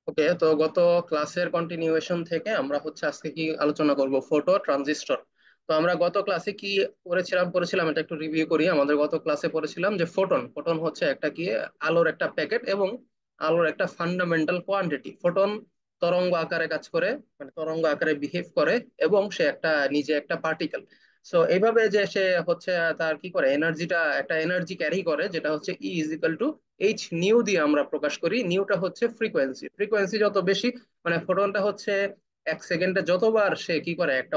ওকে, তো গত ক্লাসের কন্টিনিউয়েশন থেকে আমরা হচ্ছে আজকে কি আলোচনা করব, ফটো ট্রানজিস্টর। তো আমরা গত ক্লাসে কি পড়েছিলাম এটা একটু রিভিউ করি। আমাদের গত ক্লাসে পড়েছিলাম যে ফোটন ফোটন হচ্ছে একটা কি, আলোর একটা প্যাকেট এবং আলোর একটা ফান্ডামেন্টাল কোয়ান্টিটি। ফোটন তরঙ্গ আকারে কাজ করে, মানে তরঙ্গ আকারে বিহেভ করে, এবং সে একটা নিজে একটা পার্টিকেল। সো এইভাবে যে সে হচ্ছে তার কি করে, এনার্জিটা একটা এনার্জি ক্যারি করে, যেটা হচ্ছে E is equal to H nu দিয়ে আমরা প্রকাশ করি। নিউটা হচ্ছে ফ্রিকোয়েন্সি, ফ্রিকোয়েন্সি যত বেশি, মানে ফোটনটা হচ্ছে এক সেকেন্ডে যতবার সে কি করে একটা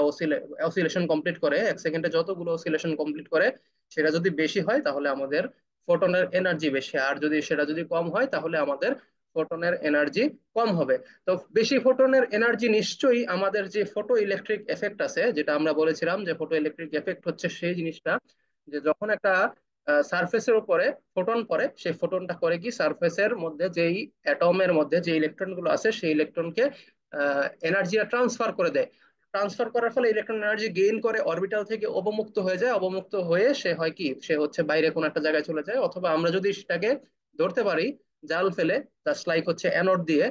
অসিলেশন কমপ্লিট করে, এক সেকেন্ডে যতগুলো অসিলেশন কমপ্লিট করে, সেটা যদি বেশি হয় তাহলে আমাদের ফোটনের এনার্জি বেশি, আর সেটা যদি কম হয় তাহলে আমাদের ফোটনের এনার্জি কম হবে। তো বেশি ফোটনের এনার্জি নিশ্চয়ই আমাদের যে ফটো ইলেকট্রিক এফেক্ট আছে, যেটা আমরা বলেছিলাম যে ফটো ইলেকট্রিক এফেক্ট হচ্ছে সেই জিনিসটা, যে যখন একটা সারফেসের উপরে ফোটন পড়ে, সেই ফোটনটা করে কি সারফেসের মধ্যে যেই অ্যাটমের মধ্যে যে ইলেকট্রন গুলো আছে সেই ইলেকট্রনকে এনার্জিটা ট্রান্সফার করে দেয়। ট্রান্সফার করার ফলে ইলেকট্রন এনার্জি গেইন করে, অরবিটাল থেকে অবমুক্ত হয়ে যায়, অবমুক্ত হয়ে সে হয় কি, সে হচ্ছে বাইরে কোনো একটা জায়গায় চলে যায়। অথবা আমরা যদি সেটাকে ধরতে পারি জাল ফেলে, জাস্ট লাইক হচ্ছে অ্যানোড দিয়ে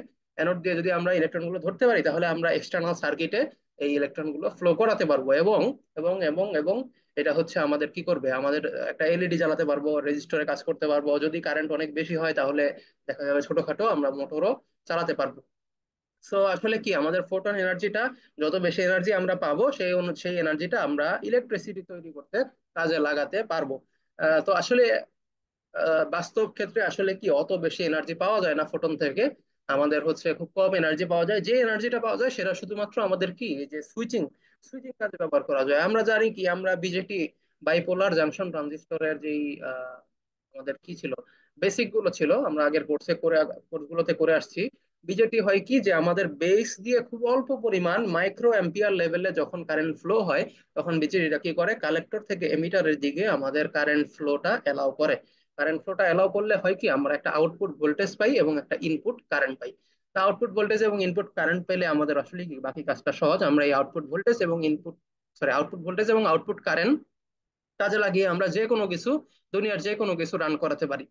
যদি আমরা ইলেকট্রন গুলো ধরতে পারি, তাহলে আমরা এক্সটার্নাল সার্কিটে এই ইলেকট্রন গুলো ফ্লো করাতে পারবো। এবং এবং এবং এবং এটা হচ্ছে আমাদের কি করবে, আমাদের একটা এলইডি জ্বালাতে পারবো, রেজিস্টরে কাজ করতে পারবো। যদি কারেন্ট অনেক বেশি হয় তাহলে দেখা যাবে ছোটখাটো আমরা মোটরও চালাতে পারবো। সো আসলে কি, আমাদের ফোটন এনার্জিটা, যত বেশি এনার্জি আমরা পাবো সেই এনার্জিটা আমরা ইলেকট্রিসিটি তৈরি করতে কাজে লাগাতে পারবো। তো আসলে বাস্তব ক্ষেত্রে আসলে কি অত বেশি এনার্জি পাওয়া যায় না ফোটন থেকে। আমাদের হচ্ছে খুব কম এনার্জি পাওয়া যায়। যে এনার্জিটা পাওয়া যায় সেটা শুধুমাত্র আমাদের কি, এই যে সুইচিং সুইচিং কাজে ব্যবহার করা যায়। আমরা জানি কি, আমরা বিজেটি বাইপোলার জাংশন ট্রানজিস্টরের যেই আমাদের কি ছিল, বেসিক গুলো ছিল, আমরা আগের কোর্সগুলোতে করে আসছি। বিজেটি হয় কি, যে আমাদের বেস দিয়ে খুব অল্প পরিমাণ মাইক্রো অ্যাম্পিয়ার লেভেলে যখন কারেন্ট ফ্লো হয়, তখন বিজেটিটা কি করে, কালেক্টর থেকে এমিটারের দিকে আমাদের কারেন্ট ফ্লোটা এলাও করে। কারেন্ট ফ্লোটা এলাও করলে হয় কি, আমরা একটা আউটপুট ভোল্টেজ পাই এবং একটা ইনপুট কারেন্ট পাই। তা আউটপুট ভোল্টেজ এবং ইনপুট কারেন্ট পেলে আমাদের আসলে কি বাকি কাজটা সহজ। আমরা এই আউটপুট ভোল্টেজ এবং আউটপুট কারেন্ট কাজে লাগিয়ে আমরা যে কোনো কিছু, দুনিয়ার যে কোনো কিছু রান করাতে পারি।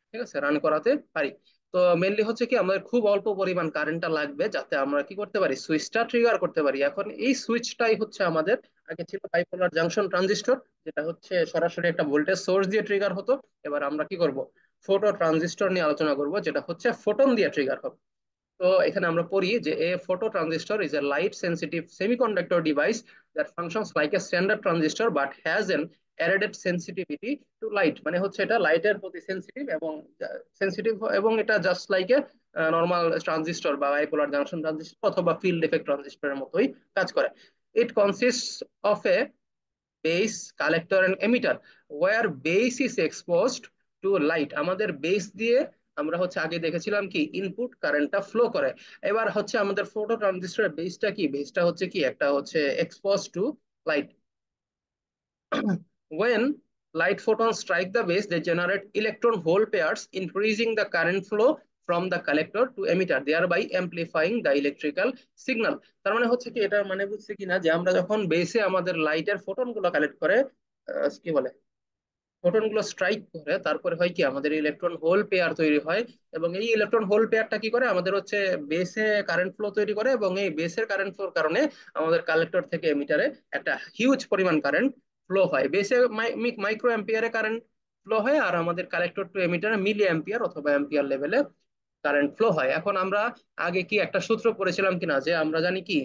ঠিক আছে, রান করাতে পারি। তো মেনলি হচ্ছে কি, আমাদের খুব অল্প পরিমাণ কারেন্টটা লাগবে যাতে আমরা কি করতে পারি, সুইচটা ট্রিগার করতে পারি। এখন এই সুইচটাই হচ্ছে আমাদের, আগে ছিল বাইপোলার জাংশন ট্রানজিস্টর, যেটা হচ্ছে সরাসরি একটা ভোল্টেজ সোর্স দিয়ে ট্রিগার হতো। এবার আমরা কি করব, ফোটো ট্রানজিস্টর নিয়ে আলোচনা করব, যেটা হচ্ছে ফোটন দিয়ে ট্রিগার হবে। তো এখানে আমরা পড়ি যে a photo transistor is a light sensitive semiconductor device that functions like a standard transistor but has an added sensitivity to light. মানে হচ্ছে এটা লাইটের প্রতি সেন্সিটিভ এবং এটা just like a normal transistor বা বাইপোলার জাংশন ট্রানজিস্টর অথবা field effect ট্রানজিস্টরের মতোই কাজ করে। It consist of a base, collector and emitter, where base is exposed to light. আমাদের বেস দিয়ে আমরা হচ্ছে আগে দেখেছিলাম কি ইনপুট কারেন্টটা ফ্লো করে। এবার হচ্ছে আমাদের ফোটো ট্রানজিস্টরের বেসটা কি, বেসটা হচ্ছে কি একটা হচ্ছে expose to light. When light photons strike the base, they generate electron hole pairs, increasing the current flow from the collector to emitter, thereby amplifying the electrical signal. তার মানে হচ্ছে কি, এটা মানে বুঝছে কিনা, যে আমরা যখন বেসে আমাদের লাইটের ফোটন গুলো কালেক্ট করে, কি বলে, ফোটন গুলো স্ট্রাইক করে, তারপরে হয় কি আমাদের ইলেকট্রন হোল পেয়ার তৈরি হয়। এবং এই ইলেকট্রন হোল পেয়ারটা কি করে, আমাদের হচ্ছে বেসে কারেন্ট ফ্লো তৈরি করে, এবং এই বেসের কারেন্ট ফ্লোর কারণে আমাদের কালেক্টর থেকে এমিটারে একটা হিউজ পরিমাণ কারেন্ট ফ্লো হয়। বেসে মাইক্রো অ্যাম্পিয়ারে কারেন্ট ফ্লো হয়, আর আমাদের কালেক্টর টু এমিটারে মিলি অ্যাম্পিয়ার অথবা অ্যাম্পিয়ার লেভেলে কারেন্ট ফ্লো হয়। এখন আমরা আগে কি একটা সূত্র পড়েছিলাম কিনা, যে আমরা জানি কি,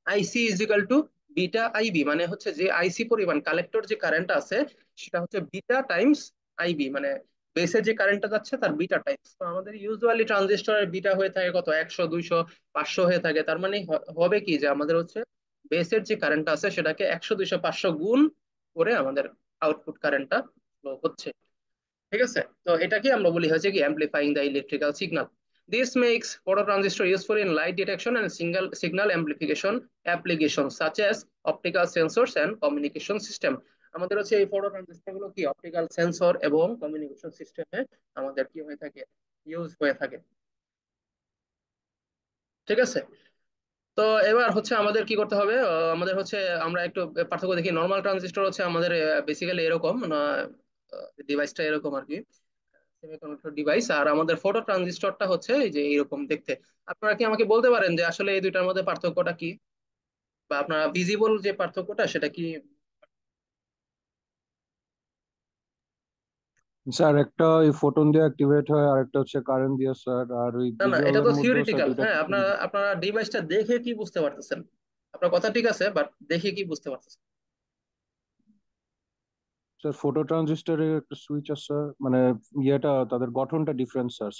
IC is equal to beta IB, মানে হচ্ছে যে আইসি পরিমাণ কালেক্টর যে কারেন্ট আছে, সেটা হচ্ছে বিটা টাইমস আইবি, মানে বেসে যে কারেন্টটা যাচ্ছে তার বিটা টাইমস। তো আমাদের ইউজুয়ালি ট্রানজিস্টরের বিটা হয়ে থাকে কত, 100, 200, 500 হয়ে থাকে। তার মানে হবে কি, যে আমাদের হচ্ছে বেসের যে কারেন্টটা আছে সেটাকে 100, 200, 500 গুণ করে আমাদের আউটপুট কারেন্টটা ফ্লো হচ্ছে। ঠিক আছে, তো এটাকে আমরা বলি হচ্ছে কি amplifying the electrical signal. This makes phototransistor useful in light detection and single signal amplification applications such as optical sensors and communication system. আমাদের হচ্ছে এই ফটো ট্রানজিস্টর গুলো কি অপটিক্যাল সেন্সর এবং কমিউনিকেশন সিস্টেমে আমাদের কি হয়ে থাকে, ইউজ হয়ে থাকে। ঠিক আছে, তো এবার হচ্ছে আমাদের কি করতে হবে, আমাদের হচ্ছে আমরা একটু পার্থক্য দেখি। নর্মাল ট্রানজিস্টর হচ্ছে আমাদের বেসিক্যালি এরকম, ডিভাইসটা এরকম আর কি। সেমিকন্ডাক্টর ডিভাইস, আর আমাদের ফটো ট্রানজিস্টরটা হচ্ছে এই যে এইরকম দেখতে। আপনারা কি আমাকে বলতে পারেন যে আসলে এই দুইটার মধ্যে পার্থক্যটা কি, বা আপনারা ভিজিবল যে পার্থক্যটা সেটা কি? স্যার একটা ওই ফোটন দিয়ে অ্যাক্টিভেট হয়, আর একটা হচ্ছে কারেন্ট দিয়ে স্যার, আর ওই না না, এটা তো ভিজুয়ালের মধ্যেও স্যার থিওরিটিক্যাল। দুইটা হ্যাঁ, different। আপনারা আপনারা ডিভাইসটা দেখে কি বুঝতে পারতেছেন? আপনার কথা ঠিক আছে, বাট দেখে কি বুঝতে পারতেছেন? স্যার ফোটো ট্রানজিস্টরের একটা সুইচ আছে, মানে ইয়েটা তাদের গঠনটা ডিফারেন্ট স্যার।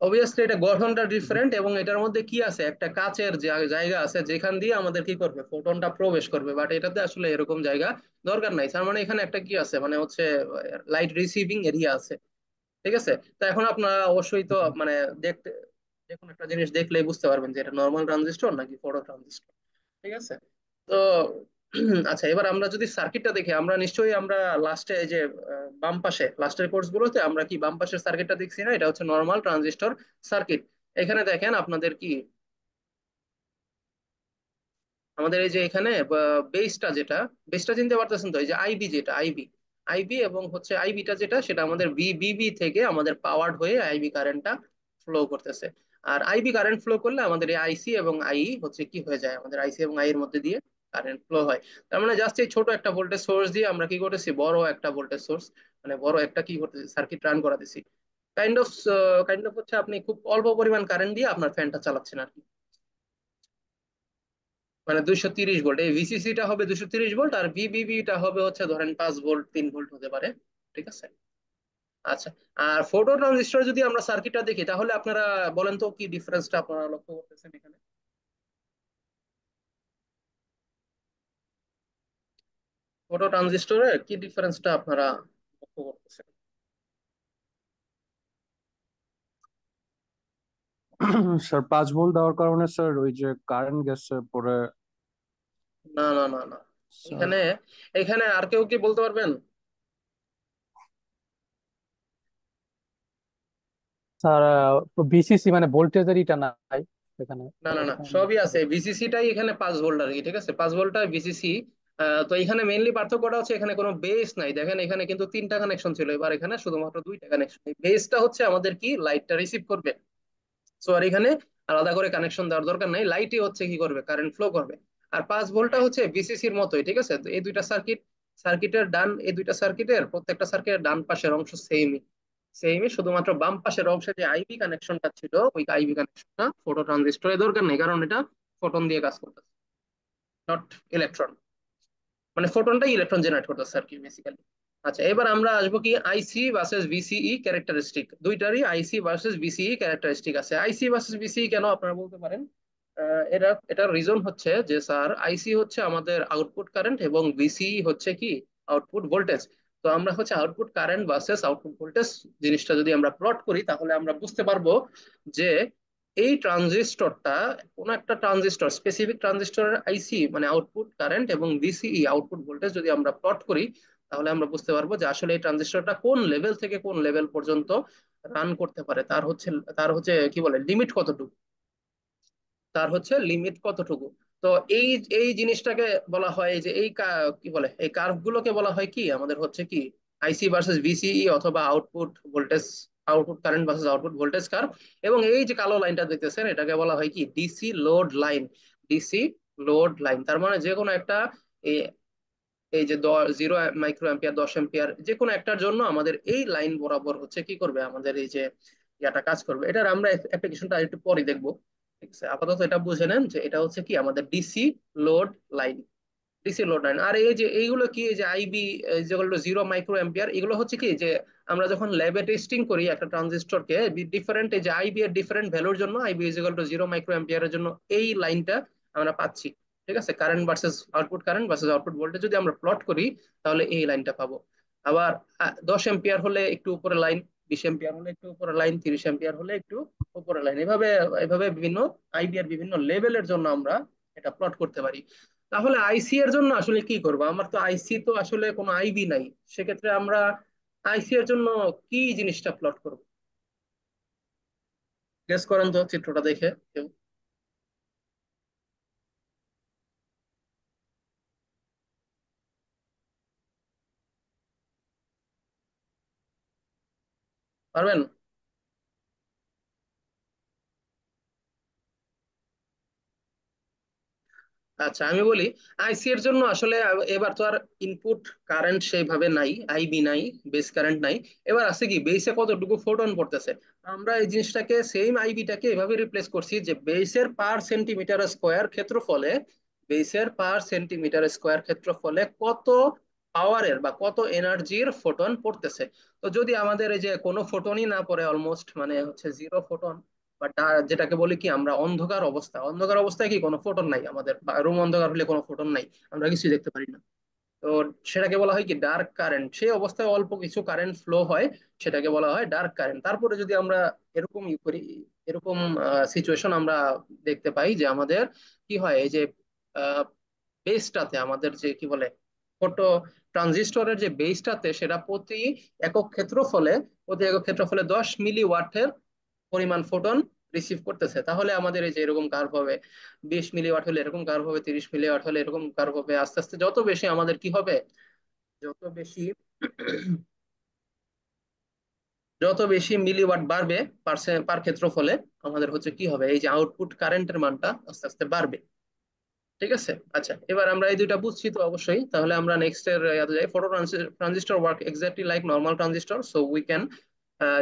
অবভিয়াসলি এটা গঠনটা ডিফারেন্ট, এবং এটার মধ্যে কি আছে, একটা কাচের জায়গা আছে যেখান দিয়ে আমাদের কি করবে, ফোটনটা প্রবেশ করবে, বাট এটাতে আসলে এরকম জায়গা দরকার নাই। তার মানে এখানে একটা কি আছে, মানে হচ্ছে লাইট রিসিভিং এরিয়া আছে। ঠিক আছে, তো এখন আপনারা অবশ্যই তো মানে দেখতে, যে কোনো একটা জিনিস দেখলেই বুঝতে পারবেন যে এটা নর্মাল ট্রানজিস্টর নাকি ফটো ট্রানজিস্টর। ঠিক আছে, তো আচ্ছা, এবার আমরা যদি সার্কিটটা দেখি, আমরা নিশ্চয়ই আমরা লাস্টে এই যে বাম পাশে লাস্টের কোর্স গুলোতে আমরা কি বাম পাশের সার্কিটটা দেখছি না, এটা হচ্ছে নর্মাল ট্রানজিস্টর সার্কিট। এখানে দেখেন আপনাদের কি, আমাদের এই যে এখানে বেসটা যেটা, বেসটা চিনতে পারতেছেন তো, এই যে আইবি, যেটা আইবি, আইবি এবং হচ্ছে আইবিটা যেটা, সেটা আমাদের বিবি থেকে আমাদের পাওয়ার্ড হয়ে আইবি কারেন্টটা ফ্লো করতেছে। আর আইবি কারেন্ট ফ্লো করলে আমাদের এই আইসি এবং আই হচ্ছে কি হয়ে যায়, আমাদের আইসি এবং আই এর মধ্যে দিয়ে কারেন্ট ফ্লো হয়। তার মানে জাস্ট এই ছোট একটা ভোল্টেজ সোর্স দিয়ে আমরা কি করতেছি, বড় একটা ভোল্টেজ সোর্স, মানে বড় একটা কি করতেছি, সার্কিট রান করাতেছি। কাইন্ড অফ, কাইন্ড অফ হচ্ছে আপনি খুব অল্প পরিমাণ কারেন্ট দিয়ে আপনার ফ্যানটা চালাচ্ছেন আর কি। মানে 230 ভোল্ট, এই ভিসিসিটা হবে 230 ভোল্ট, আর ভিবিবিটা হবে হচ্ছে ধরেন 5 ভোল্ট, 3 ভোল্ট হতে পারে। ঠিক আছে, আচ্ছা। আর ফোটো ট্রানজিস্টর যদি আমরা সার্কিটটা দেখি, তাহলে আপনারা বলেন তো কি ডিফারেন্সটা আপনারা লক্ষ্য করতেছেন এখানে? ফোটো ট্রানজিস্টরে কি ডিফারেন্সটা আপনারা লক্ষ্য করতেছেন? স্যার 5 ভোল্ট দেওয়ার কারণে স্যার ওই যে কারেন্ট গেছে পরে। না না না না, স্যার এখানে, এখানে আর কেউ কি বলতে পারবেন? স্যার বিসিসি মানে ভোল্টেজের ইটা নাই এখানে। না না না, ওরকম সবই আছে, ভিসিসিটাই এখানে 5 ভোল্ট আর কি। ঠিক আছে, 5 ভোল্টটা ভিসিসি। তো এখানে মেইনলি পার্থক্যটা হচ্ছে এখানে কোনো বেস নাই। দেখেন এখানে কিন্তু তিনটা কানেকশন ছিল, এবার এখানে শুধুমাত্র দুইটা কানেকশন। বেসটা হচ্ছে আমাদের কি, লাইটটা রিসিভ করবে। সো আর এখানে আলাদা করে কানেকশন দেওয়ার দরকার নাই, লাইটই হচ্ছে কি করবে, কারেন্ট ফ্লো করবে। আর 5 ভোল্টটা হচ্ছে বিসিসির মতোই। ঠিক আছে, তো এই দুইটা সার্কিট, সার্কিটের ডান, এই দুইটা সার্কিটের প্রত্যেকটা সার্কিটের ডান পাশের অংশ সেমই, সেমই, শুধুমাত্র বাম পাশের অংশে যে আইবি কানেকশনটা ছিল, ওই আইবি কানেকশনটা ফোটো ট্রানজিস্টরের দরকার নেই, কারণ এটা ফোটন দিয়ে কাজ করতেছে, নট ইলেকট্রন। মানে ফোটনটাই ইলেকট্রন জেনারেট করতেছে আর কি বেসিক্যালি। আচ্ছা, এবার আমরা আসবো কি আইসি ভার্সেস ভিসিই ক্যারেক্টারিস্টিক, দুইটারই আইসি ভার্সেস ভিসিই ক্যারেক্টারিস্টিক আছে। আইসি ভার্সেস ভিসিই কেন আপনারা বলতে পারেন? এটার রিজন হচ্ছে যে স্যার, আইসি হচ্ছে আমাদের আউটপুট কারেন্ট এবং ভিসিই হচ্ছে কি, আউটপুট ভোল্টেজ। তো আমরা হচ্ছে output current versus output voltage জিনিসটা যদি আমরা প্লট করি, তাহলে আমরা বুঝতে পারবো যে এই ট্রানজিস্টরটা, কোন একটা ট্রানজিস্টর, স্পেসিফিক ট্রানজিস্টরের আইসি মানে আউটপুট কারেন্ট এবং ভিসিই আউটপুট ভোল্টেজ যদি আমরা প্লট করি, তাহলে আমরা বুঝতে পারবো যে আসলে এই ট্রানজিস্টরটা কোন লেভেল থেকে কোন লেভেল পর্যন্ত রান করতে পারে, তার হচ্ছে কি বলে লিমিট কতটুকু, তার হচ্ছে লিমিট কতটুকু। তো এই এই জিনিসটাকে বলা হয় যে কি বলে, এই কার্ভ গুলোকে বলা হয় কি, আমাদের হচ্ছে কি আইসি ভার্সেস ভিসিই, অথবা output voltage, output current versus output voltage curve. এবং এই যে কালো লাইনটা দেখতেছেন, এটাকে বলা হয় কি DC load line. DC load line, তার মানে যে কোনো একটা এ- এই যে 0 মাইক্রো অ্যাম্পিয়ার, 10 অ্যাম্পিয়ার, যে কোনো একটার জন্য আমাদের এই লাইন বরাবর হচ্ছে কি করবে, আমাদের এই যে ইয়াটা কাজ করবে। এটার আমরা অ্যাপ্লিকেশনটা একটু পরে দেখবো। ঠিক আছে, আপাতত এটা বুঝে নেন যে এটা হচ্ছে কি আমাদের DC load line, DC load line. আর এই যে এইগুলো কি, এই যে আইবি, যেগুলো 0 মাইক্রো অ্যাম্পিয়ার, এগুলো হচ্ছে কি যে আমরা যখন ল্যাবে টেস্টিং করি একটা ট্রানজিস্টরকে, ডিফারেন্ট এই যে আইবি এর ডিফারেন্ট ভ্যালুর জন্য, আইবি ইজিক্যাল টু 0 মাইক্রো অ্যাম্পিয়ারের জন্য এই লাইনটা আমরা পাচ্ছি। ঠিক আছে, current versus output, current versus output voltage যদি আমরা প্লট করি, তাহলে এই লাইনটা পাবো। আবার 10 অ্যাম্পিয়ার হলে একটু উপরে লাইন, 20 অ্যাম্পিয়ার হলে একটু উপরে লাইন, 30 অ্যাম্পিয়ার হলে একটু উপরে লাইন, এভাবে এভাবে বিভিন্ন আইবি এর বিভিন্ন লেভেলের জন্য আমরা এটা প্লট করতে পারি। তাহলে আইসি এর জন্য আসলে কি করবো, আমার তো আইসি তো আসলে কোনো আইবি নাই, সেক্ষেত্রে আমরা আইসি এর জন্য কি জিনিসটা প্লট করবো? গেস করেন তো চিত্রটা দেখে কেউ। পারবেন? আচ্ছা আমি বলি, আইসি এর জন্য আসলে এবার তো আর ইনপুট কারেন্ট সেইভাবে নাই, আইবি নাই, বেস কারেন্ট নাই। এবার আছে কি, বেসে কতটুকু ফোটন পড়তেছে। আমরা এই জিনিসটাকে, সেম আইবিটাকে এভাবে রিপ্লেস করছি যে বেসের পার সেন্টিমিটার স্কোয়ার ক্ষেত্রফলে, বেসের পার সেন্টিমিটার স্কোয়ার ক্ষেত্রফলে কত পাওয়ারের বা কত এনার্জির ফোটন পড়তেছে। তো যদি আমাদের এই যে কোনো ফোটনই না পড়ে, অলমোস্ট মানে হচ্ছে জিরো ফোটন, বা যেটাকে বলি কি আমরা অন্ধকার অবস্থা, অন্ধকার অবস্থায় কি কোনো ফোটন নাই আমাদের, রুম অন্ধকার হলে কোনো ফোটন নাই, আমরা কিছুই দেখতে পারি না। তো সেটাকে বলা হয় কি ডার্ক কারেন্ট। সেই অবস্থায় অল্প কিছু কারেন্ট ফ্লো হয়, সেটাকে বলা হয় ডার্ক কারেন্ট। তারপরে যদি আমরা এরকম ই করি, এরকম সিচুয়েশন আমরা দেখতে পাই যে আমাদের কি হয়, এই যে বেসটাতে আমাদের যে কি বলে, ফটো ট্রানজিস্টরের যে বেসটাতে, সেটা প্রতি একক ক্ষেত্রফলে 10 মিলি ওয়াটের পরিমাণ ফোটন রিসিভ করতেছে। তাহলে আমাদের এই যে এরকম কার্ভ হবে, 20 মিলি ওয়াট হলে এরকম কার্ভ হবে, 30 মিলি ওয়াট হলে এরকম কার্ভ হবে। আস্তে আস্তে যত বেশি আমাদের কি হবে, যত বেশি যত বেশি মিলিওয়াট বাড়বে পার ক্ষেত্রফলে, আমাদের হচ্ছে কি হবে, এই যে আউটপুট কারেন্টের মানটা আস্তে আস্তে বাড়বে। ঠিক আছে, আচ্ছা এবার আমরা এই দুইটা বুঝছি তো অবশ্যই, তাহলে আমরা নেক্সট এর ইয়াতে যাই। Photo transistor work exactly like normal transistor, so we can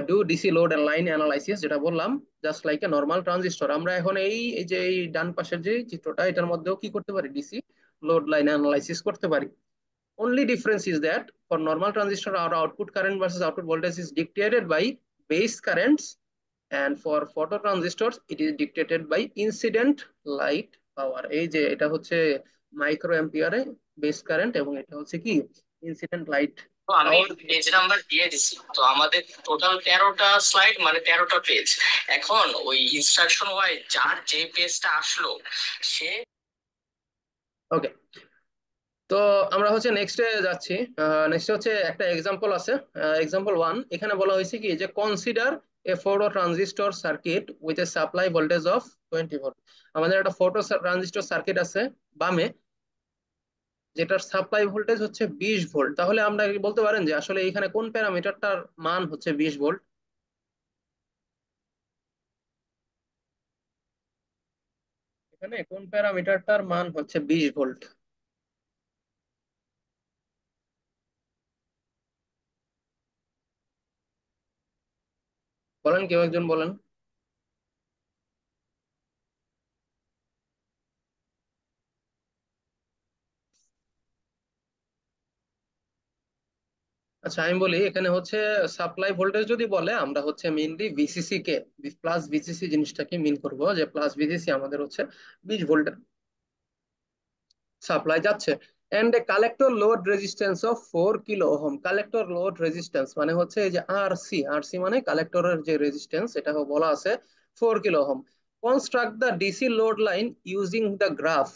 do DC load and line analysis, যেটা বললাম, just like a normal transistor. আমরা এখন এই যে এই ডান পাশের যে চিত্রটা, এটার মধ্যেও কি করতে পারি, ডিসি লোড লাইন অ্যানালাইসিস করতে পারি। Only difference is that for normal transistor, our output current versus output voltage is dictated by base currents, and for phototransistors it is dictated by incident light power. এই যে এটা হচ্ছে micro অ্যাম্পিয়ারে base current, এবং এটা হচ্ছে কি incident light তো আমি পাওয়ার। পেজ নাম্বার দিয়ে দিছি, তো আমাদের টোটাল 13টা স্লাইড, মানে 13টা পেজ। এখন ওই ইনস্ট্রাকশন ওয়াইজ যার যে পেজটা আসলো সে। ওকে, তো আমরা হচ্ছে নেক্সটে যাচ্ছি। নেক্সট হচ্ছে একটা এক্সাম্পল আছে, এক্সাম্পল 1। এখানে বলা হয়েছে কি যে consider A photo transistor circuit with a supply voltage of 20 volt. আমাদের একটা ফোটো ট্রানজিস্টর সার্কিট আছে বামে, যেটার সাপ্লাই ভোল্টেজ হচ্ছে 20 ভোল্ট। তাহলে আমরা কি বলতে পারেন যে আসলে এখানে কোন প্যারামিটারটার মান হচ্ছে 20 ভোল্ট? এখানে কোন প্যারামিটারটার মান হচ্ছে 20 ভোল্ট? বলেন, কেউ একজন বলেন। আচ্ছা আমি বলি, এখানে হচ্ছে সাপ্লাই ভোল্টেজ যদি বলে, আমরা হচ্ছে মেইনলি ভিসিসি কে, প্লাস ভিসিসি জিনিসটাকে মিন করব, যে প্লাস ভিসিসি আমাদের হচ্ছে 20 ভোল্টের সাপ্লাই যাচ্ছে। And a collector load resistance of 4 kilo ohm. Collector load resistance মানে হচ্ছে এই যে আরসি, আরসি মানে কালেক্টরের যে রেজিস্ট্যান্স, এটা বলা আছে 4 kilo ohm. Construct the DC load line using the graph.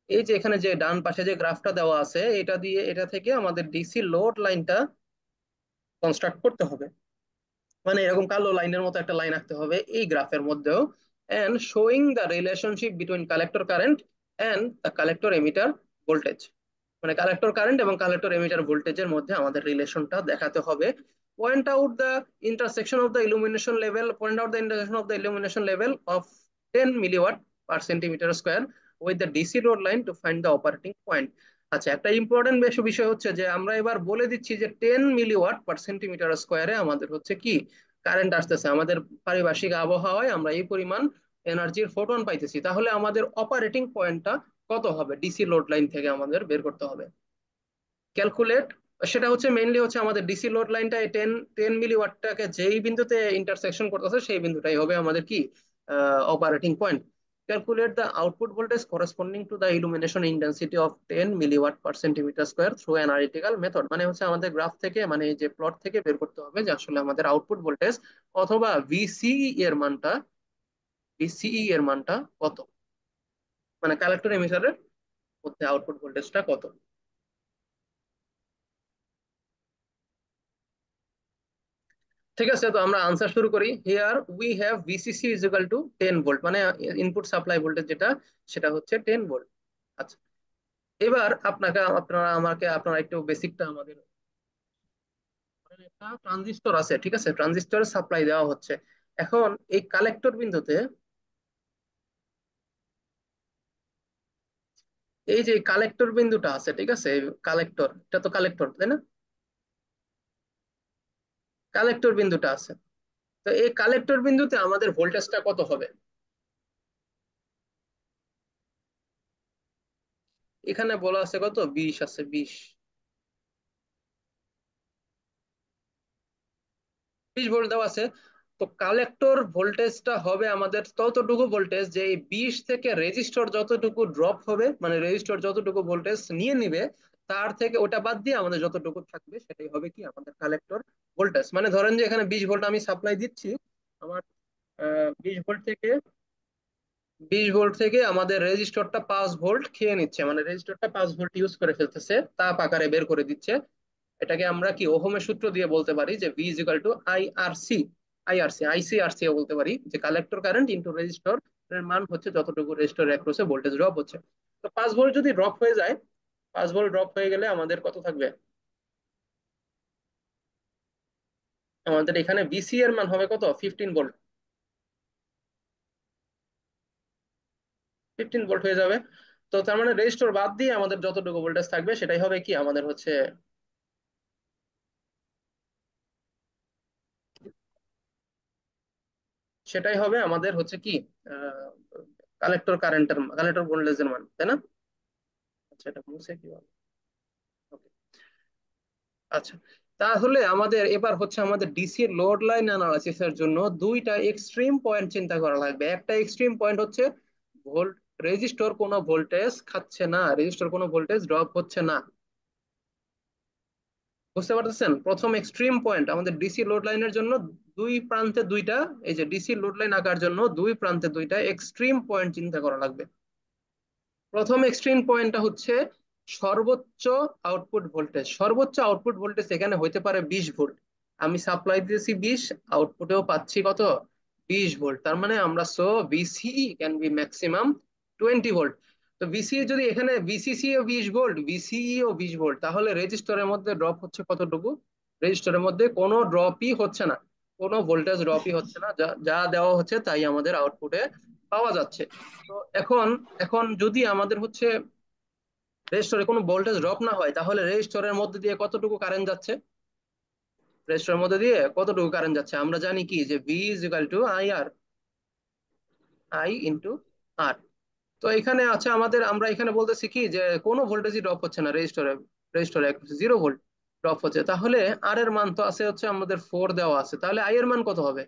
এই যে এখানে যে ডান পাশে যে গ্রাফটা দেওয়া আছে, এটা দিয়ে, এটা থেকে আমাদের ডিসি লোড লাইনটা কনস্ট্রাক্ট করতে হবে। মানে এরকম কালো লাইনের মতো একটা লাইন আঁকতে হবে এই গ্রাফের মধ্যেও, and showing the relationship between collector current and the collector emitter voltage. মানে কালেক্টর কারেন্ট এবং কালেক্টর এমিটার ভোল্টেজের মধ্যে আমাদের রিলেশনটা দেখাতে হবে। Point out the intersection of the illumination level, point out the intersection of the illumination level of 10 milliwatt per centimetre square with the DC load line to find the operating point. আচ্ছা, একটা important বেশ বিষয় হচ্ছে যে আমরা এবার বলে দিচ্ছি যে 10 মিলিওয়াট পার সেন্টিমিটার স্কোয়ারে আমাদের হচ্ছে কি কারেন্ট আসতেছে, আমাদের পারিপার্শ্বিক আবহাওয়ায় আমরা এই পরিমাণ এনার্জির ফোটন পাইতেছি। তাহলে আমাদের অপারেটিং পয়েন্টটা কত হবে, ডিসি লোড লাইন থেকে আমাদের বের করতে হবে। ক্যালকুলেট, সেটা হচ্ছে মেইনলি হচ্ছে আমাদের ডিসি লোড লাইনটা টেন টেন মিলি ওয়াটটাকে যেই বিন্দুতে ইন্টারসেকশন করতেছে, সেই বিন্দুটাই হবে আমাদের কি operating point. Calculate the output voltage corresponding to the illumination intensity of 10 milliwatt per centimetre square through analytical method. মানে হচ্ছে আমাদের গ্রাফ থেকে, মানে এই যে প্লট থেকে বের করতে হবে যে আসলে আমাদের আউটপুট ভোল্টেজ অথবা ভিসিই এর মানটা, ভিসিই এর মানটা কত, মানে কালেক্টর এমিটারের মধ্যে আউটপুট ভোল্টেজটা কত। ঠিক আছে, তো আমরা আনসার শুরু করি। Here we have VCC is equal two 10 volt, মানে ইনপুট সাপ্লাই ভোল্টেজ যেটা, সেটা হচ্ছে 10 ভোল্ট। আচ্ছা, এবার আপনারা আমাকে, আপনারা একটু বেসিকটা আমাদের একটা ট্রানজিস্টর আছে, ঠিক আছে, ট্রানজিস্টরের সাপ্লাই দেওয়া হচ্ছে। এখন এই কালেক্টর বিন্দুতে, এই যে কালেক্টর বিন্দুটা আছে, ঠিক আছে, কালেক্টর, এটা তো কালেক্টর তাই না, কালেক্টর বিন্দুটা আছে। তো এই কালেক্টর বিন্দুতে আমাদের ভোল্টেজটা কত হবে? এখানে বলা আছে কত, 20 আছে, 20 ভোল্ট দেওয়া আছে। তো কালেক্টর ভোল্টেজটা হবে আমাদের ততটুকু ভোল্টেজ যে এই 20 থেকে রেজিস্টর যতটুকু ড্রপ হবে, মানে রেজিস্টর যতটুকু ভোল্টেজ নিয়ে নিবে, তার থেকে ওটা বাদ দিয়ে আমাদের যতটুকু থাকবে সেটাই হবে কি আমাদের কালেক্টর ভোল্টেজ। মানে ধরেন যে এখানে 20 ভোল্ট আমি সাপ্লাই দিচ্ছি, আমার 20 ভোল্ট থেকে, 20 ভোল্ট থেকে আমাদের রেজিস্টরটা 5 ভোল্ট খেয়ে নিচ্ছে, মানে রেজিস্টরটা 5 ভোল্ট ইউজ করে ফেলতেছে, তাপ আকারে বের করে দিচ্ছে। এটাকে আমরা কি ওহমের সূত্র দিয়ে বলতে পারি যে V is equal two IRC, ICRC বলতে পারি, যে কালেক্টর কারেন্ট ইনটু রেজিস্টর এর মান হচ্ছে যতটুকু রেজিস্টর অ্যাক্রসে ভোল্টেজ ড্রপ হচ্ছে। তো 5 ভোল্ট যদি ড্রপ হয়ে যায়, 5 ভোল্ট ড্রপ হয়ে গেলে আমাদের কত থাকবে? আমাদের এখানে বিসি এর মান হবে কত, 15 ভোল্ট, 15 ভোল্ট হয়ে যাবে। তো তার মানে রেজিস্টর বাদ দিয়ে আমাদের যতটুকু ভোল্টেজ থাকবে সেটাই হবে কি আমাদের হচ্ছে, সেটাই হবে আমাদের হচ্ছে কি কালেক্টর কারেন্টের, কালেক্টর ভোল্টেজের মান, তাই না? আচ্ছা, এটা মুছে কি বলে? Okay. আচ্ছা, তাহলে আমাদের এবার হচ্ছে আমাদের ডিসি লোড লাইন অ্যানালাইসিস এর জন্য দুইটা এক্সট্রিম পয়েন্ট চিন্তা করা লাগবে। একটা এক্সট্রিম পয়েন্ট হচ্ছে ভোল্ট, রেজিস্টর কোনো ভোল্টেজ খাচ্ছে না, রেজিস্টর কোনো ভোল্টেজ ড্রপ হচ্ছে না। বুঝতে পারতেছেন? প্রথম এক্সট্রিম পয়েন্ট আমাদের ডিসি লোড লাইনের জন্য দুই প্রান্তে দুইটা, এই যে ডিসি লোড লাইন আঁকার জন্য দুই প্রান্তে দুইটা এক্সট্রিম পয়েন্ট চিন্তা করা লাগবে। প্রথম এক্সট্রিম পয়েন্টটা হচ্ছে সর্বোচ্চ আউটপুট ভোল্টেজ, সর্বোচ্চ আউটপুট ভোল্টেজ এখানে হইতে পারে 20 ভোল্ট। আমি সাপ্লাই দিয়েছি 20, আউটপুটেও পাচ্ছি কত, 20 ভোল্ট। তার মানে আমরা so VCE can be maximum 20 volt. তো ভিসি যদি এখানে ভিসিসি ও 20 ভোল্ট, ভিসিই ও 20 ভোল্ট, তাহলে রেজিস্টরের মধ্যে ড্রপ হচ্ছে কতটুকু? রেজিস্টরের মধ্যে কোনো ড্রপই হচ্ছে না, কোনো ভোল্টেজ ড্রপই হচ্ছে না, যা যা দেওয়া হচ্ছে তাই আমাদের আউটপুটে পাওয়া যাচ্ছে। তো এখন, এখন যদি আমাদের হচ্ছে রেজিস্টরে কোনো ভোল্টেজ ড্রপ না হয়, তাহলে রেজিস্টরের মধ্যে দিয়ে কতটুকু কারেন্ট যাচ্ছে? রেজিস্টরের মধ্যে দিয়ে কতটুকু কারেন্ট যাচ্ছে? আমরা জানি কি যে V is equal to I R, I into R. তো এখানে আছে আমাদের, আমরা এখানে বলতেছি কি যে কোনো ভোল্টেজই ড্রপ হচ্ছে না রেজিস্টরে, রেজিস্টরে 0 ভোল্ট ড্রপ হচ্ছে। তাহলে আর এর মান তো আছে হচ্ছে আমাদের 4 দেওয়া আছে, তাহলে আই এর মান কত হবে?